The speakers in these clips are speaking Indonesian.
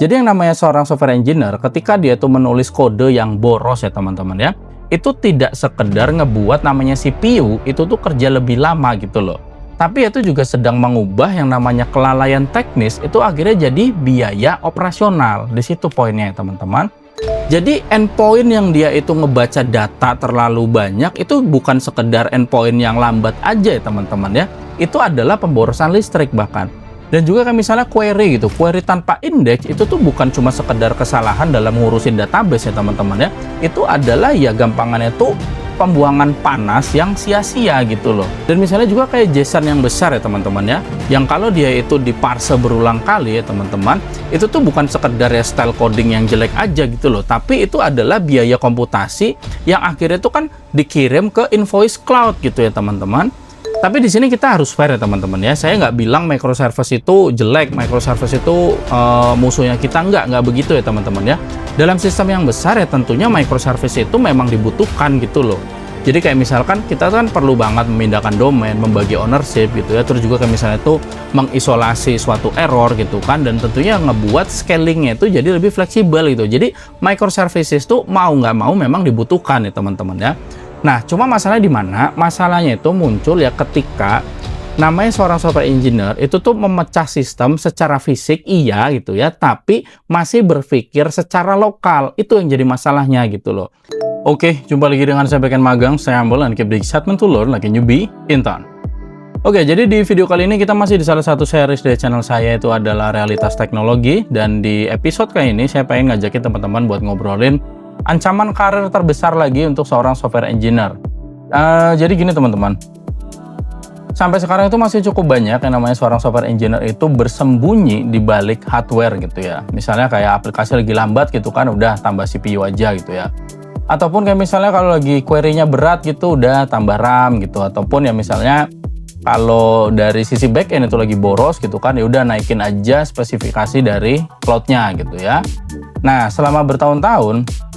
Jadi yang namanya seorang software engineer, ketika dia tuh menulis kode yang boros ya teman-teman ya, itu tidak sekedar ngebuat namanya CPU itu tuh kerja lebih lama gitu loh. Tapi itu juga sedang mengubah yang namanya kelalaian teknis itu akhirnya jadi biaya operasional. Di situ poinnya ya teman-teman. Jadi endpoint yang dia itu ngebaca data terlalu banyak itu bukan sekedar endpoint yang lambat aja ya teman-teman ya. Itu adalah pemborosan listrik bahkan. Dan juga kayak misalnya query gitu, query tanpa indeks itu tuh bukan cuma sekedar kesalahan dalam ngurusin database ya teman-teman ya. Itu adalah ya gampangannya tuh pembuangan panas yang sia-sia gitu loh. Dan misalnya juga kayak JSON yang besar ya teman-teman ya, yang kalau dia itu diparse berulang kali ya teman-teman, itu tuh bukan sekedar ya style coding yang jelek aja gitu loh, tapi itu adalah biaya komputasi yang akhirnya tuh kan dikirim ke invoice cloud gitu ya teman-teman. Tapi di sini kita harus fair ya teman-teman ya. Saya nggak bilang microservice itu jelek, microservice itu musuhnya kita, nggak begitu ya teman-teman ya. Dalam sistem yang besar ya tentunya microservice itu memang dibutuhkan gitu loh. Jadi kayak misalkan kita kan perlu banget memindahkan domain, membagi ownership gitu ya. Terus juga kayak misalnya itu mengisolasi suatu error gitu kan. Dan tentunya ngebuat scalingnya itu jadi lebih fleksibel gitu. Jadi microservices tuh mau nggak mau memang dibutuhkan ya teman-teman ya. Nah, cuma masalahnya di mana? Masalahnya itu muncul ya ketika namanya seorang software engineer itu tuh memecah sistem secara fisik iya gitu ya, tapi masih berpikir secara lokal. Itu yang jadi masalahnya gitu loh. Oke, jumpa lagi dengan saya Backend Magang, saya Ambol and keep the excitement to learn like a newbie in town. Oke, jadi di video kali ini kita masih di salah satu series dari channel saya, itu adalah Realitas Teknologi. Dan di episode kali ini saya pengen ngajakin teman-teman buat ngobrolin ancaman karir terbesar lagi untuk seorang software engineer. Jadi gini teman-teman, sampai sekarang itu masih cukup banyak yang namanya seorang software engineer itu bersembunyi di balik hardware gitu ya. Misalnya kayak aplikasi lagi lambat gitu kan, udah tambah CPU aja gitu ya. Ataupun kayak misalnya kalau lagi query-nya berat gitu, udah tambah RAM gitu. Ataupun ya misalnya kalau dari sisi backend itu lagi boros gitu kan, ya udah naikin aja spesifikasi dari cloud-nya gitu ya. Nah, selama bertahun-tahun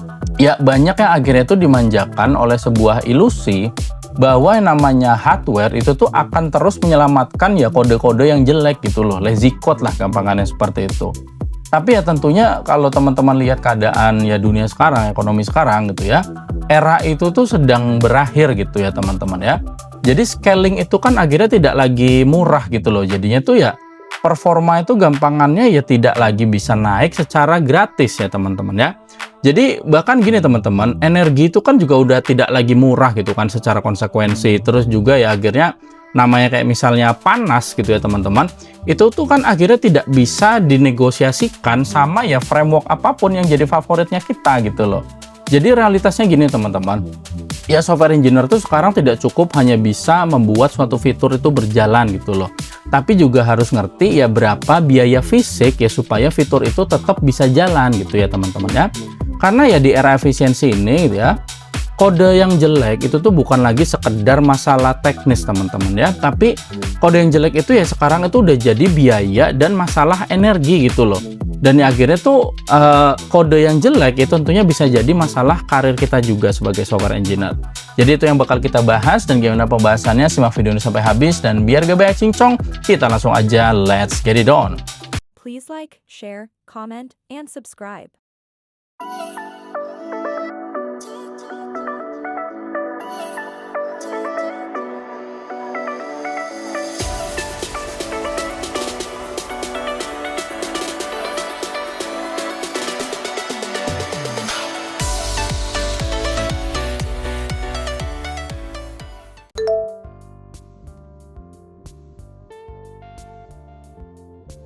ya banyak yang akhirnya itu dimanjakan oleh sebuah ilusi bahwa yang namanya hardware itu tuh akan terus menyelamatkan ya kode-kode yang jelek gitu loh, lazy code lah gampangannya seperti itu. Tapi ya tentunya kalau teman-teman lihat keadaan ya dunia sekarang, ekonomi sekarang gitu ya, era itu tuh sedang berakhir gitu ya teman-teman ya. Jadi scaling itu kan akhirnya tidak lagi murah gitu loh, jadinya tuh ya performa itu gampangannya ya tidak lagi bisa naik secara gratis ya teman-teman ya. Jadi bahkan gini teman-teman, energi itu kan juga udah tidak lagi murah gitu kan secara konsekuensi. Terus juga ya akhirnya namanya kayak misalnya panas gitu ya teman-teman, itu tuh kan akhirnya tidak bisa dinegosiasikan sama ya framework apapun yang jadi favoritnya kita gitu loh. Jadi realitasnya gini teman-teman, ya software engineer tuh sekarang tidak cukup hanya bisa membuat suatu fitur itu berjalan gitu loh, tapi juga harus ngerti ya berapa biaya fisik ya supaya fitur itu tetap bisa jalan gitu ya teman-teman ya. Karena ya di era efisiensi ini gitu ya, kode yang jelek itu tuh bukan lagi sekedar masalah teknis teman-teman ya, tapi kode yang jelek itu ya sekarang itu udah jadi biaya dan masalah energi gitu loh. Dan ya akhirnya tuh kode yang jelek itu tentunya bisa jadi masalah karir kita juga sebagai software engineer. Jadi itu yang bakal kita bahas, dan gimana pembahasannya, simak video ini sampai habis. Dan biar gak banyak cincong, kita langsung aja let's get it on. Please like, share, comment, and subscribe.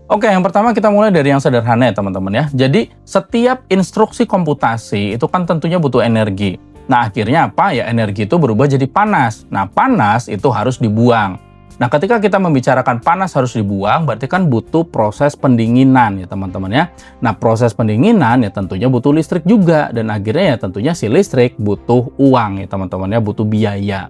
Oke, yang pertama kita mulai dari yang sederhana ya teman-teman ya. Jadi setiap instruksi komputasi itu kan tentunya butuh energi. Nah akhirnya apa ya, energi itu berubah jadi panas. Nah panas itu harus dibuang. Nah ketika kita membicarakan panas harus dibuang, berarti kan butuh proses pendinginan ya teman-teman ya. Nah proses pendinginan ya tentunya butuh listrik juga. Dan akhirnya ya tentunya si listrik butuh uang ya teman-teman ya, butuh biaya.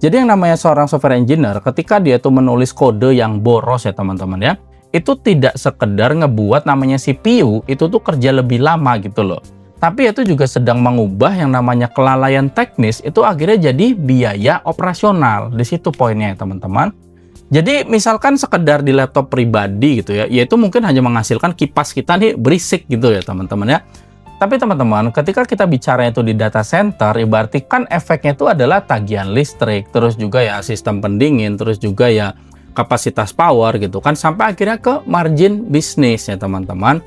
Jadi yang namanya seorang software engineer ketika dia tuh menulis kode yang boros ya teman-teman ya, itu tidak sekedar ngebuat namanya CPU itu tuh kerja lebih lama gitu loh. Tapi itu juga sedang mengubah yang namanya kelalaian teknis itu akhirnya jadi biaya operasional. Di situ poinnya ya teman-teman. Jadi misalkan sekedar di laptop pribadi gitu ya, yaitu mungkin hanya menghasilkan kipas kita nih berisik gitu ya teman-teman ya. Tapi teman-teman, ketika kita bicara itu di data center, ya berarti kan efeknya itu adalah tagihan listrik, terus juga ya sistem pendingin, terus juga ya kapasitas power gitu kan, sampai akhirnya ke margin bisnis ya teman-teman.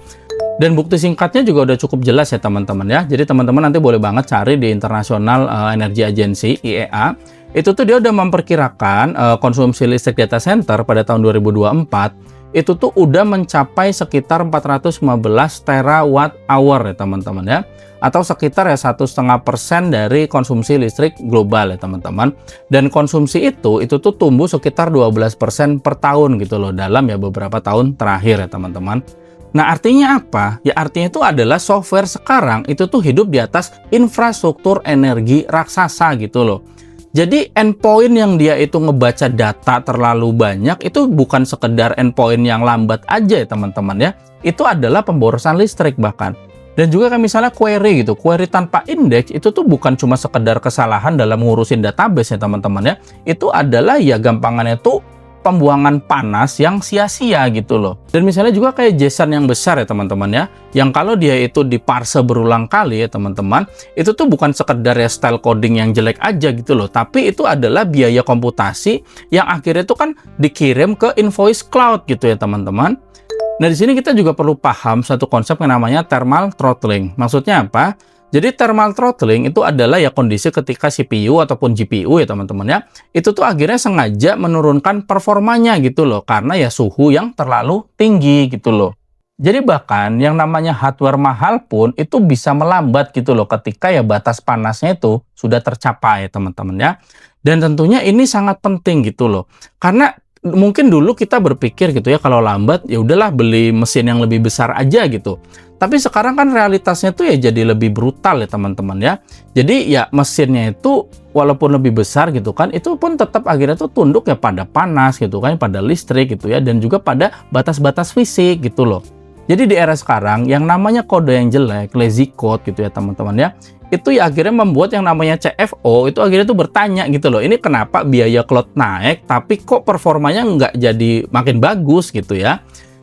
Dan bukti singkatnya juga udah cukup jelas ya teman-teman ya. Jadi teman-teman nanti boleh banget cari di International Energy Agency, IEA. Itu tuh dia udah memperkirakan konsumsi listrik data center pada tahun 2024 itu tuh udah mencapai sekitar 415 terawatt hour ya teman-teman ya, atau sekitar ya 1,5% dari konsumsi listrik global ya teman-teman. Dan konsumsi itu tuh tumbuh sekitar 12% per tahun gitu loh dalam ya beberapa tahun terakhir ya teman-teman. Nah artinya apa? Ya artinya itu adalah software sekarang itu tuh hidup di atas infrastruktur energi raksasa gitu loh. Jadi endpoint yang dia itu ngebaca data terlalu banyak itu bukan sekedar endpoint yang lambat aja ya teman-teman ya. Itu adalah pemborosan listrik bahkan. Dan juga kayak misalnya query gitu. Query tanpa indeks itu tuh bukan cuma sekedar kesalahan dalam ngurusin database ya teman-teman ya. Itu adalah ya gampangannya tuh pembuangan panas yang sia-sia gitu loh. Dan misalnya juga kayak JSON yang besar ya teman-teman ya, yang kalau dia itu diparse berulang kali ya teman-teman, itu tuh bukan sekedar ya style coding yang jelek aja gitu loh, tapi itu adalah biaya komputasi yang akhirnya itu kan dikirim ke invoice cloud gitu ya teman-teman. Nah di sini kita juga perlu paham satu konsep yang namanya thermal throttling. Maksudnya apa? Jadi thermal throttling itu adalah ya kondisi ketika CPU ataupun GPU ya teman-teman ya, itu tuh akhirnya sengaja menurunkan performanya gitu loh, karena ya suhu yang terlalu tinggi gitu loh. Jadi bahkan yang namanya hardware mahal pun itu bisa melambat gitu loh ketika ya batas panasnya itu sudah tercapai teman-teman ya. Dan tentunya ini sangat penting gitu loh, karena mungkin dulu kita berpikir gitu ya kalau lambat ya udahlah beli mesin yang lebih besar aja gitu. Tapi sekarang kan realitasnya tuh ya jadi lebih brutal ya teman-teman ya. Jadi ya mesinnya itu walaupun lebih besar gitu kan, itu pun tetap akhirnya tuh tunduk ya pada panas gitu kan, pada listrik gitu ya, dan juga pada batas-batas fisik gitu loh. Jadi di era sekarang yang namanya kode yang jelek, lazy code gitu ya teman-teman ya, itu ya akhirnya membuat yang namanya CFO itu akhirnya tuh bertanya gitu loh, ini kenapa biaya cloud naik tapi kok performanya nggak jadi makin bagus gitu ya.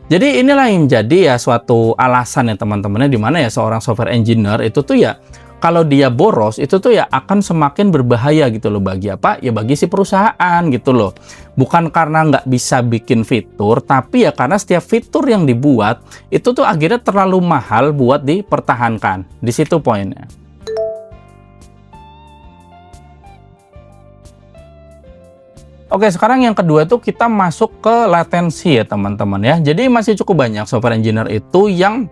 Jadi inilah yang jadi ya suatu alasan ya teman-temannya, dimana ya seorang software engineer itu tuh ya kalau dia boros itu tuh ya akan semakin berbahaya gitu loh, bagi apa? Ya bagi si perusahaan gitu loh. Bukan karena nggak bisa bikin fitur, tapi ya karena setiap fitur yang dibuat itu tuh akhirnya terlalu mahal buat dipertahankan. Di situ poinnya. Oke, sekarang yang kedua itu kita masuk ke latensi ya teman-teman ya. Jadi masih cukup banyak software engineer itu yang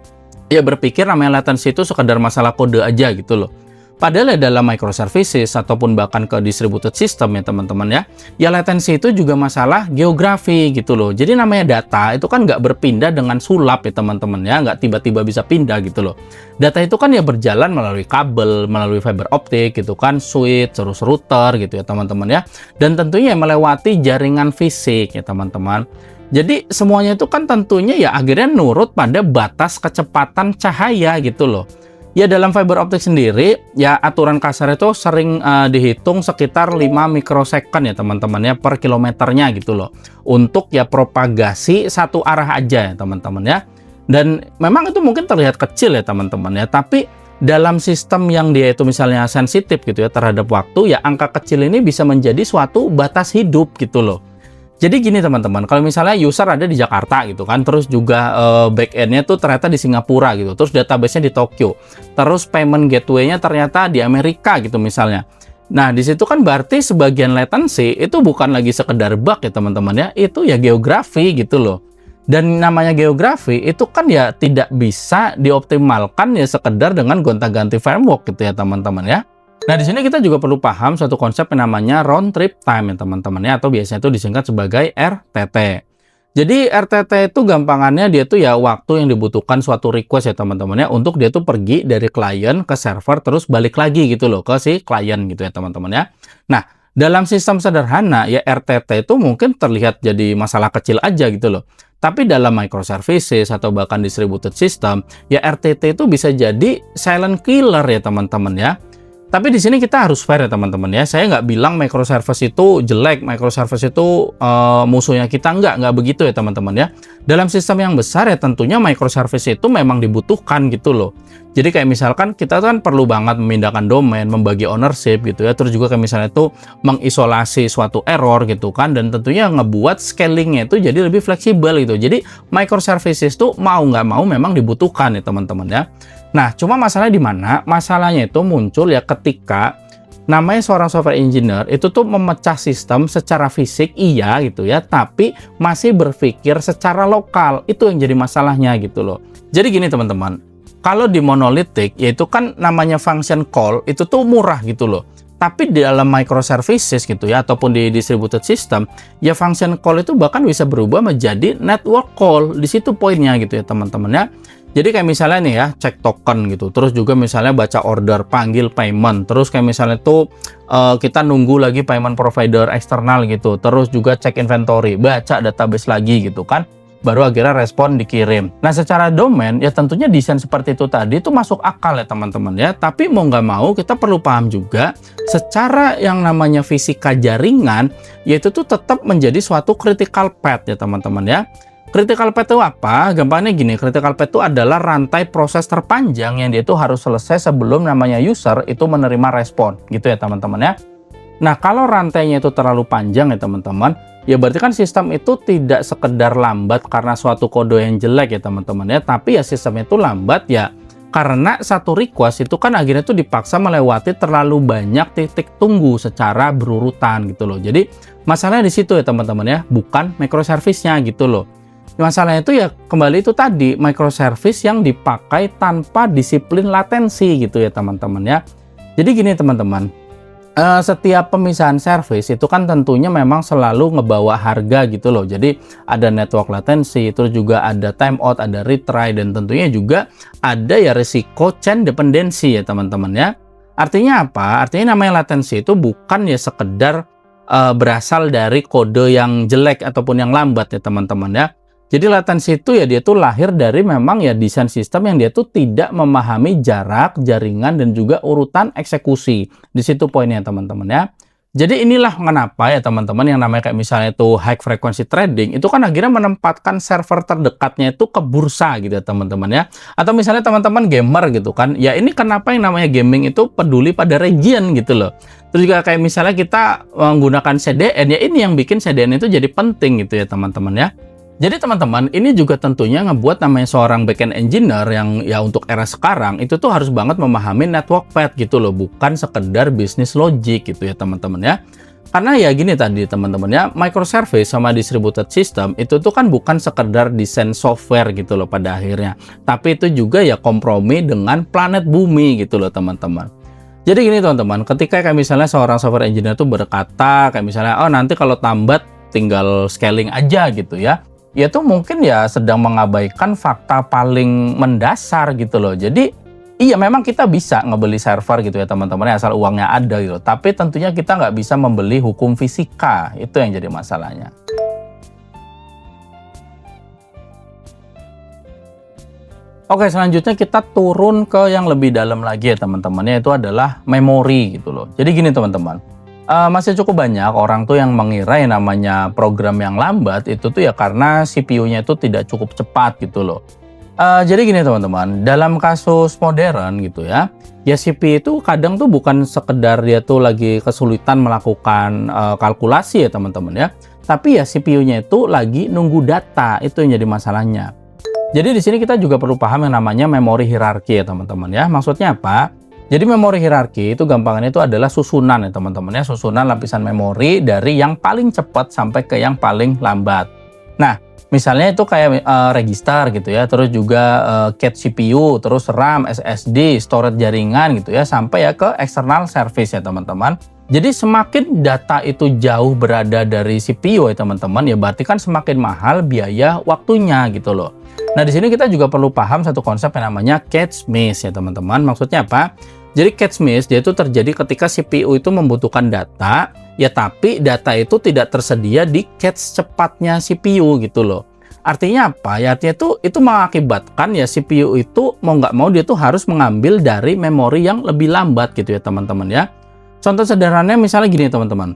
ya berpikir namanya latensi itu sekedar masalah kode aja gitu loh. Padahal ya dalam microservices ataupun bahkan ke distributed system ya teman-teman ya, ya latensi itu juga masalah geografi gitu loh. Jadi namanya data itu kan nggak berpindah dengan sulap ya teman-teman ya, nggak tiba-tiba bisa pindah gitu loh. Data itu kan ya berjalan melalui kabel, melalui fiber optik gitu kan, switch, terus router gitu ya teman-teman ya. Dan tentunya ya melewati jaringan fisik ya teman-teman. Jadi semuanya itu kan tentunya ya akhirnya nurut pada batas kecepatan cahaya gitu loh. Ya dalam fiber optik sendiri ya aturan kasar itu sering dihitung sekitar 5 mikrosecond ya teman-teman ya per kilometernya gitu loh. Untuk ya propagasi satu arah aja ya teman-teman ya. Dan memang itu mungkin terlihat kecil ya teman-teman ya, tapi dalam sistem yang dia itu misalnya sensitif gitu ya terhadap waktu, ya angka kecil ini bisa menjadi suatu batas hidup gitu loh. Jadi gini teman-teman, kalau misalnya user ada di Jakarta gitu kan, terus juga back-end-nya tuh ternyata di Singapura gitu, terus database-nya di Tokyo, terus payment gateway-nya ternyata di Amerika gitu misalnya. Nah, di situ kan berarti sebagian latency itu bukan lagi sekedar bug ya teman-teman ya, itu ya geografi gitu loh. Dan namanya geografi itu kan ya tidak bisa dioptimalkan ya sekedar dengan gonta-ganti framework gitu ya teman-teman ya. Nah, di sini kita juga perlu paham suatu konsep yang namanya round trip time ya teman-teman ya, atau biasanya itu disingkat sebagai RTT. Jadi RTT itu gampangannya dia tuh ya waktu yang dibutuhkan suatu request ya teman-teman ya, untuk dia tuh pergi dari klien ke server terus balik lagi gitu loh ke si klien gitu ya teman-teman ya. Nah, dalam sistem sederhana ya RTT itu mungkin terlihat jadi masalah kecil aja gitu loh. Tapi dalam microservices atau bahkan distributed system, ya RTT itu bisa jadi silent killer ya teman-teman ya. Tapi di sini kita harus fair ya teman-teman ya. Saya nggak bilang microservice itu jelek, microservice itu musuhnya kita, nggak begitu ya teman-teman ya. Dalam sistem yang besar ya tentunya microservice itu memang dibutuhkan gitu loh. Jadi kayak misalkan kita kan perlu banget memindahkan domain, membagi ownership gitu ya. Terus juga kayak misalnya itu mengisolasi suatu error gitu kan. Dan tentunya ngebuat scalingnya itu jadi lebih fleksibel gitu. Jadi microservices itu mau nggak mau memang dibutuhkan ya teman-teman ya. Nah, cuma masalahnya di mana? Masalahnya itu muncul ya ketika namanya seorang software engineer itu tuh memecah sistem secara fisik iya gitu ya, tapi masih berpikir secara lokal. Itu yang jadi masalahnya gitu loh. Jadi gini teman-teman, kalau di monolithic yaitu kan namanya function call itu tuh murah gitu loh. Tapi di dalam microservices gitu ya, ataupun di distributed system, ya function call itu bahkan bisa berubah menjadi network call. Di situ poinnya gitu ya teman-teman ya. Jadi kayak misalnya nih ya, cek token gitu. Terus juga misalnya baca order, panggil payment. Terus kayak misalnya tuh kita nunggu lagi payment provider eksternal gitu. Terus juga cek inventory, baca database lagi gitu kan. Baru akhirnya respon dikirim. Nah secara domain ya tentunya desain seperti itu tadi itu masuk akal ya teman-teman ya. Tapi mau nggak mau kita perlu paham juga secara yang namanya fisika jaringan yaitu tuh tetap menjadi suatu critical path ya teman-teman ya. Critical path itu apa? Gampangnya gini, critical path itu adalah rantai proses terpanjang yang dia itu harus selesai sebelum namanya user itu menerima respon gitu ya teman-teman ya. Nah kalau rantainya itu terlalu panjang ya teman-teman, ya berarti kan sistem itu tidak sekedar lambat karena suatu kode yang jelek ya teman-teman ya, tapi ya sistemnya itu lambat ya karena satu request itu kan akhirnya itu dipaksa melewati terlalu banyak titik tunggu secara berurutan gitu loh. Jadi masalahnya di situ ya teman-teman ya, bukan microservice-nya gitu loh. Masalahnya itu ya kembali itu tadi microservice yang dipakai tanpa disiplin latensi gitu ya teman-teman ya. Jadi gini teman-teman, setiap pemisahan service itu kan tentunya memang selalu ngebawa harga gitu loh. Jadi ada network latency, terus juga ada timeout, ada retry, dan tentunya juga ada ya risiko chain dependency ya teman-teman ya. Artinya apa? Artinya namanya latency itu bukan ya sekedar berasal dari kode yang jelek ataupun yang lambat ya teman-teman ya. Jadi latensi itu ya dia tuh lahir dari memang ya desain sistem yang dia tuh tidak memahami jarak, jaringan, dan juga urutan eksekusi. Di situ poinnya teman-teman ya. Jadi inilah kenapa ya teman-teman yang namanya kayak misalnya itu high frequency trading itu kan akhirnya menempatkan server terdekatnya itu ke bursa gitu ya teman-teman ya. Atau misalnya teman-teman gamer gitu kan. Ya ini kenapa yang namanya gaming itu peduli pada region gitu loh. Terus juga kayak misalnya kita menggunakan CDN ya ini yang bikin CDN itu jadi penting gitu ya teman-teman ya. Jadi teman-teman, ini juga tentunya ngebuat namanya seorang backend engineer yang ya untuk era sekarang itu tuh harus banget memahami network path gitu loh, bukan sekedar bisnis logic gitu ya teman-teman ya. Karena ya gini tadi teman-teman ya, microservice sama distributed system itu tuh kan bukan sekedar desain software gitu loh pada akhirnya. Tapi itu juga ya kompromi dengan planet bumi gitu loh teman-teman. Jadi gini teman-teman, ketika kayak misalnya seorang software engineer tuh berkata kayak misalnya, oh nanti kalau tambat tinggal scaling aja gitu ya. Ya itu mungkin ya sedang mengabaikan fakta paling mendasar gitu loh. Jadi iya memang kita bisa ngebeli server gitu ya teman-teman asal uangnya ada gitu. Tapi tentunya kita nggak bisa membeli hukum fisika. Itu yang jadi masalahnya. Oke, selanjutnya kita turun ke yang lebih dalam lagi ya teman-teman. Yaitu adalah memori gitu loh. Jadi gini teman-teman. Masih cukup banyak orang tuh yang mengira yang namanya program yang lambat itu tuh ya karena CPU-nya itu tidak cukup cepat gitu loh. Jadi gini teman-teman, dalam kasus modern gitu ya CPU itu kadang tuh bukan sekedar dia tuh lagi kesulitan melakukan kalkulasi ya teman-teman ya, tapi ya CPU-nya itu lagi nunggu data, itu yang jadi masalahnya. Jadi di sini kita juga perlu paham yang namanya memori hierarki ya teman-teman ya. Maksudnya apa? Jadi memori hierarki itu gampangnya itu adalah susunan ya teman-teman ya, susunan lapisan memori dari yang paling cepat sampai ke yang paling lambat. Nah, misalnya itu kayak register gitu ya, terus juga cache CPU, terus RAM, SSD, storage jaringan gitu ya, sampai ya ke external service ya teman-teman. Jadi semakin data itu jauh berada dari CPU ya teman-teman, ya berarti kan semakin mahal biaya waktunya gitu loh. Nah, di sini kita juga perlu paham satu konsep yang namanya cache miss ya teman-teman. Maksudnya apa? Jadi cache miss dia itu terjadi ketika CPU itu membutuhkan data, ya tapi data itu tidak tersedia di cache cepatnya CPU gitu loh. Artinya apa? Ya artinya itu mengakibatkan ya CPU itu mau nggak mau dia tuh harus mengambil dari memori yang lebih lambat gitu ya teman-teman ya. Contoh sederhananya misalnya gini teman-teman.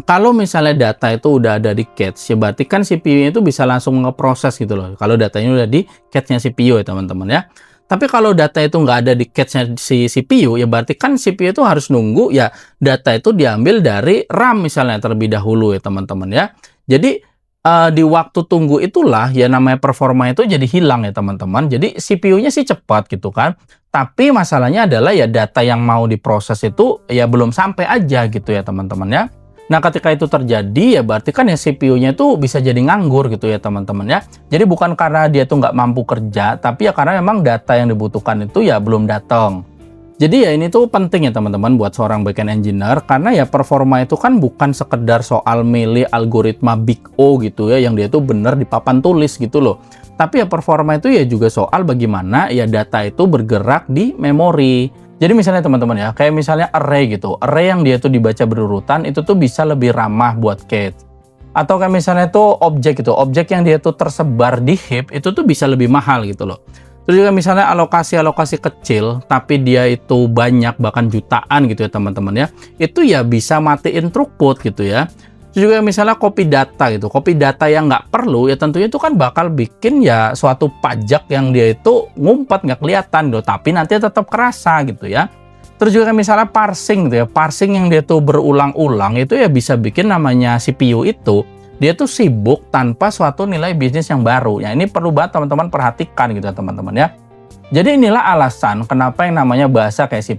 Kalau misalnya data itu udah ada di cache, ya berarti kan CPU-nya itu bisa langsung ngeproses gitu loh. Kalau datanya udah di cache-nya CPU ya teman-teman ya. Tapi kalau data itu nggak ada di cache-nya si CPU, ya berarti kan CPU itu harus nunggu ya data itu diambil dari RAM misalnya terlebih dahulu ya teman-teman ya. Jadi di waktu tunggu itulah ya namanya performa itu jadi hilang ya teman-teman. Jadi CPU-nya sih cepat gitu kan. Tapi masalahnya adalah ya data yang mau diproses itu ya belum sampai aja gitu ya teman-teman ya. Nah ketika itu terjadi ya berarti kan ya CPU-nya itu bisa jadi nganggur gitu ya teman-teman ya. Jadi bukan karena dia tuh nggak mampu kerja, tapi ya karena memang data yang dibutuhkan itu ya belum datang. Jadi ya ini tuh penting ya teman-teman buat seorang backend engineer, karena ya performa itu kan bukan sekedar soal milih algoritma Big O gitu ya yang dia tuh bener di papan tulis gitu loh. Tapi ya performa itu ya juga soal bagaimana ya data itu bergerak di memori. Jadi misalnya teman-teman ya, kayak misalnya array gitu. Array yang dia tuh dibaca berurutan itu tuh bisa lebih ramah buat cache. Atau kayak misalnya tuh objek gitu. Objek yang dia tuh tersebar di heap itu tuh bisa lebih mahal gitu loh. Terus juga misalnya alokasi-alokasi kecil, tapi dia itu banyak, bahkan jutaan gitu ya teman-teman ya. Itu ya bisa matiin throughput gitu ya. Terus juga misalnya copy data gitu. Copy data yang nggak perlu ya tentunya itu kan bakal bikin ya suatu pajak yang dia itu ngumpet nggak kelihatan gitu. Tapi nanti tetap kerasa gitu ya. Terus juga misalnya parsing gitu ya. Parsing yang dia tuh berulang-ulang itu ya bisa bikin namanya CPU itu dia tuh sibuk tanpa suatu nilai bisnis yang baru. Ya ini perlu banget teman-teman perhatikan gitu ya teman-teman ya. Jadi inilah alasan kenapa yang namanya bahasa kayak C++,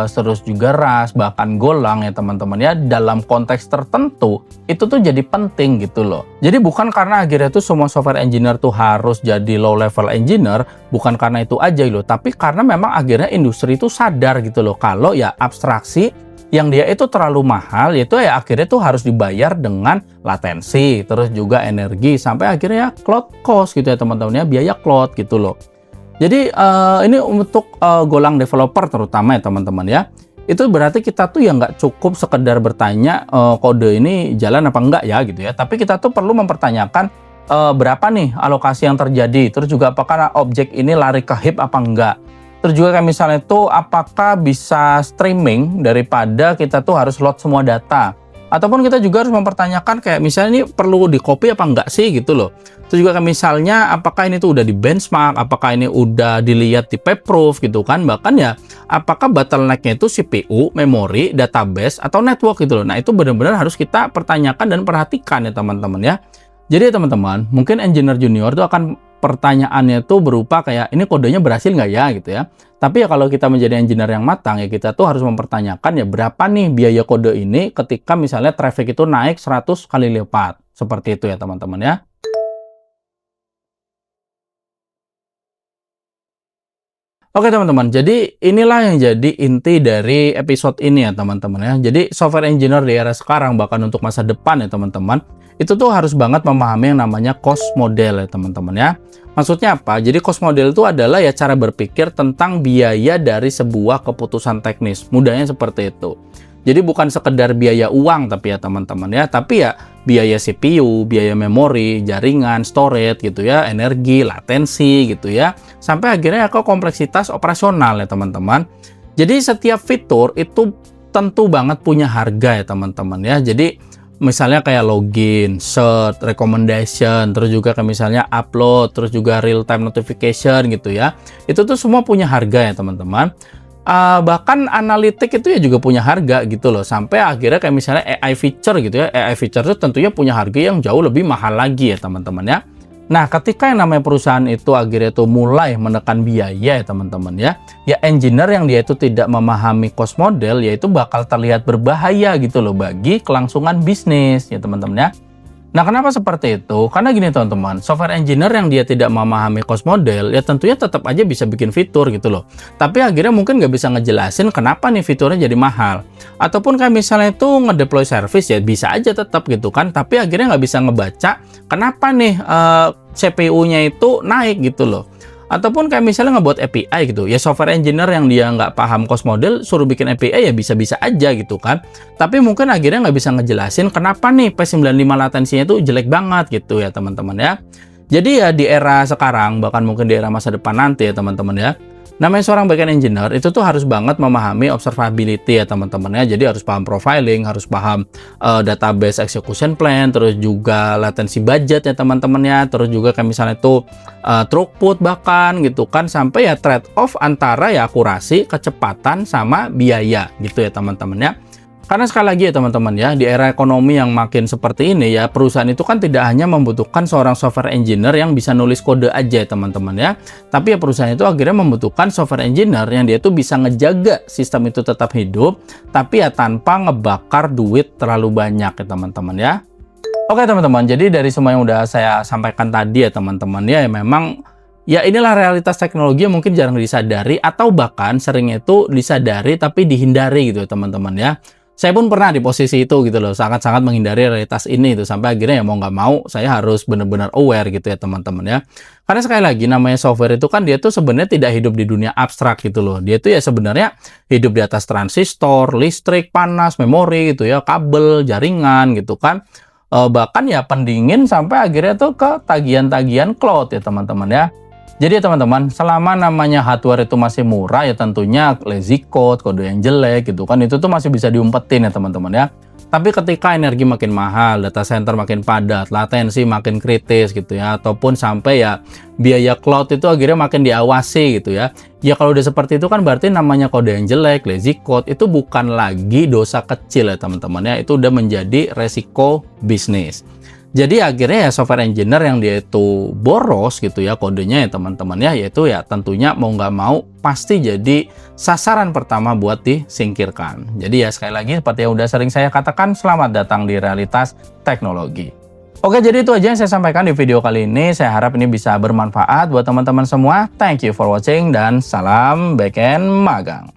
terus juga Rust, bahkan Golang ya teman-teman ya, dalam konteks tertentu itu tuh jadi penting gitu loh. Jadi bukan karena akhirnya tuh semua software engineer tuh harus jadi low level engineer, bukan karena itu aja loh, tapi karena memang akhirnya industri itu sadar gitu loh kalau ya abstraksi yang dia itu terlalu mahal, yaitu ya akhirnya tuh harus dibayar dengan latensi, terus juga energi, sampai akhirnya cloud cost gitu ya teman-teman ya, biaya cloud gitu loh. Jadi ini untuk Golang developer terutama ya teman-teman ya, itu berarti kita tuh ya nggak cukup sekedar bertanya kode ini jalan apa enggak ya gitu ya, tapi kita tuh perlu mempertanyakan berapa nih alokasi yang terjadi, terus juga apakah objek ini lari ke heap apa enggak. Terus juga kayak misalnya itu apakah bisa streaming daripada kita tuh harus load semua data. Ataupun kita juga harus mempertanyakan kayak misalnya ini perlu di copy apa enggak sih gitu loh. Terus juga kayak misalnya apakah ini tuh udah di benchmark, apakah ini udah dilihat di paperproof gitu kan. Bahkan ya apakah bottleneck-nya itu CPU, memori, database, atau network gitu loh. Nah itu benar-benar harus kita pertanyakan dan perhatikan ya teman-teman ya. Jadi ya teman-teman, mungkin engineer junior itu akan pertanyaannya tuh berupa kayak ini kodenya berhasil nggak ya gitu ya. Tapi ya kalau kita menjadi engineer yang matang ya kita tuh harus mempertanyakan ya berapa nih biaya kode ini ketika misalnya traffic itu naik 100 kali lipat. Seperti itu ya teman-teman ya. Oke teman-teman, jadi inilah yang jadi inti dari episode ini ya teman-teman ya. Jadi software engineer di era sekarang bahkan untuk masa depan ya teman-teman, itu tuh harus banget memahami yang namanya cost model ya teman-teman ya. Maksudnya apa? Jadi cost model itu adalah ya cara berpikir tentang biaya dari sebuah keputusan teknis. Mudahnya seperti itu. Jadi bukan sekedar biaya uang tapi ya teman-teman ya, tapi ya biaya CPU, biaya memori, jaringan, storage gitu ya, energi, latensi gitu ya, sampai akhirnya ke kompleksitas operasional ya teman-teman. Jadi setiap fitur itu tentu banget punya harga ya teman-teman ya. Jadi misalnya kayak login, search, recommendation, terus juga kayak misalnya upload, terus juga real time notification gitu ya. Itu tuh semua punya harga ya teman-teman. Bahkan analitik itu ya juga punya harga gitu loh, sampai akhirnya kayak misalnya AI feature gitu ya, AI feature itu tentunya punya harga yang jauh lebih mahal lagi ya teman-teman ya. Nah ketika yang namanya perusahaan itu akhirnya tuh mulai menekan biaya ya teman-teman ya, ya engineer yang dia itu tidak memahami cost model ya itu bakal terlihat berbahaya gitu loh bagi kelangsungan bisnis ya teman-teman ya. Nah, kenapa seperti itu? Karena gini teman-teman, software engineer yang dia tidak memahami cost model, ya tentunya tetap aja bisa bikin fitur gitu loh. Tapi akhirnya mungkin nggak bisa ngejelasin kenapa nih fiturnya jadi mahal. Ataupun kayak misalnya itu ngedeploy service ya bisa aja tetap gitu kan. Tapi akhirnya nggak bisa ngebaca kenapa nih CPU-nya itu naik gitu loh. Ataupun kayak misalnya ngebuat API gitu, ya software engineer yang dia nggak paham cost model suruh bikin API ya bisa-bisa aja gitu kan. Tapi mungkin akhirnya nggak bisa ngejelasin kenapa nih P95 latensinya itu jelek banget gitu ya teman-teman ya. Jadi ya di era sekarang, bahkan mungkin di era masa depan nanti ya teman-teman ya, namanya seorang backend engineer itu tuh harus banget memahami observability ya teman-teman ya. Jadi harus paham profiling, harus paham database execution plan, terus juga latency budget ya teman-teman ya, terus juga kayak misalnya itu throughput bahkan gitu kan, sampai ya trade off antara ya akurasi, kecepatan sama biaya gitu ya teman-teman ya. Karena sekali lagi ya teman-teman ya, di era ekonomi yang makin seperti ini ya, perusahaan itu kan tidak hanya membutuhkan seorang software engineer yang bisa nulis kode aja ya teman-teman ya. Tapi ya perusahaan itu akhirnya membutuhkan software engineer yang dia tuh bisa ngejaga sistem itu tetap hidup, tapi ya tanpa ngebakar duit terlalu banyak ya teman-teman ya. Oke teman-teman, jadi dari semua yang udah saya sampaikan tadi ya teman-teman ya, memang ya inilah realitas teknologi yang mungkin jarang disadari atau bahkan seringnya itu disadari tapi dihindari gitu ya teman-teman ya. Saya pun pernah di posisi itu gitu loh, sangat-sangat menghindari realitas ini itu sampai akhirnya ya mau nggak mau saya harus benar-benar aware gitu ya teman-teman ya. Karena sekali lagi namanya software itu kan dia tuh sebenarnya tidak hidup di dunia abstrak gitu loh. Dia tuh ya sebenarnya hidup di atas transistor, listrik, panas, memori gitu ya, kabel, jaringan gitu kan. Bahkan ya pendingin sampai akhirnya tuh ke tagihan-tagihan cloud ya teman-teman ya. Jadi ya teman-teman, selama namanya hardware itu masih murah ya tentunya lazy code, kode yang jelek gitu kan, itu tuh masih bisa diumpetin ya teman-teman ya. Tapi ketika energi makin mahal, data center makin padat, latensi makin kritis gitu ya, ataupun sampai ya biaya cloud itu akhirnya makin diawasi gitu ya. Ya kalau udah seperti itu kan berarti namanya kode yang jelek, lazy code itu bukan lagi dosa kecil ya teman-teman ya, itu udah menjadi resiko bisnis. Jadi akhirnya ya software engineer yang dia itu boros gitu ya kodenya ya teman-teman ya, yaitu ya tentunya mau nggak mau pasti jadi sasaran pertama buat disingkirkan. Jadi ya sekali lagi seperti yang udah sering saya katakan, selamat datang di realitas teknologi. Oke, jadi itu aja yang saya sampaikan di video kali ini. Saya harap ini bisa bermanfaat buat teman-teman semua. Thank you for watching dan salam backend magang.